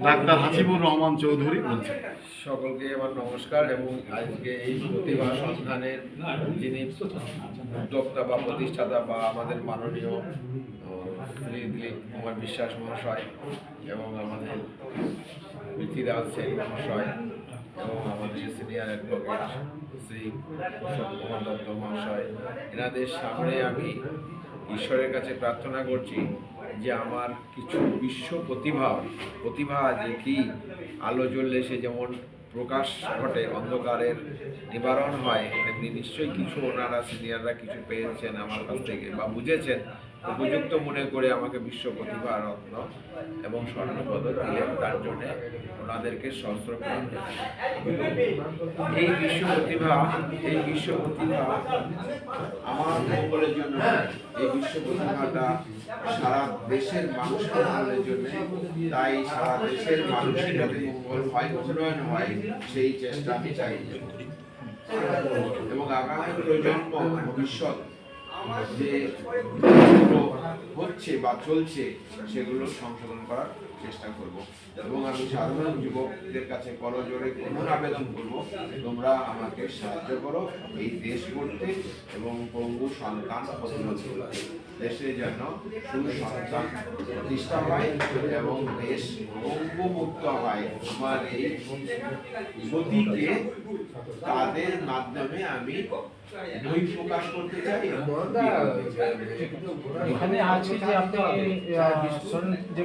Doctor Hasibur Rahman Chowdhury বলছেন। সকলকে আমার নমস্কার। এবং আজকে এই প্রতিভা সন্ধানের যিনি উদ্যোক্তা বা প্রতিষ্ঠাতা বা আমাদের মাননীয় শ্রী দিলীপ কুমার বিশ্বাস মহাশয় এবং আমাদের পৃথ্বীরাজ সেন মহাশয় এবং আমাদের সিনিয়র অ্যাডভোকেট শ্রী অশোক কুমার দত্ত মহাশয়, এনাদের সামনে আমি ঈশ্বরের কাছে প্রার্থনা করছি যে আমার কিছু বিশ্ব প্রতিভা যে কি আলো জ্বললে সে যেমন প্রকাশ ঘটে, অন্ধকারের নিবারণ হয়, তেমনি নিশ্চয়ই কিছু ওনারা সিনিয়ররা কিছু পেয়েছেন আমার কাছ থেকে বা বুঝেছেন, উপযুক্ত মনে করে আমাকে বিশ্ব প্রতিভা রত্ন এবং স্বর্ণপদক দিলেন। তার জন্যে ওনাদেরকে সহস্র প্রণাম। এই বিশ্ব প্রতিভা আমার মঙ্গলের জন্য, এই বিশ্ব প্রতিভাটা সারা দেশের মানুষের মঙ্গলের জন্য। তাই সারা দেশের মানুষের যাতে মঙ্গল হয়, উন্নয়ন হয়, সেই চেষ্টা আমি চাই। এবং আগামী প্রজন্ম ভবিষ্যৎ যে হচ্ছে বা চলছে সেগুলো সংশোধন করার চেষ্টা করব। এবং আমি সাধারণ যুবকদের কাছে করজোড়ে এমন আবেদন করব, তোমরা আমাকে সাহায্য করো এই দেশ গড়তে এবং পঙ্গু সন্তান প্রতিরোধ করতে। দেশে যেন সুসন্তান প্রতিষ্ঠা হয় এবং দেশ পঙ্গু মুক্ত হয়। আমার এই গতিকে তাদের মাধ্যমে আমি বই প্রকাশ করতে চাই। এখানে আজকে যে আপনি যে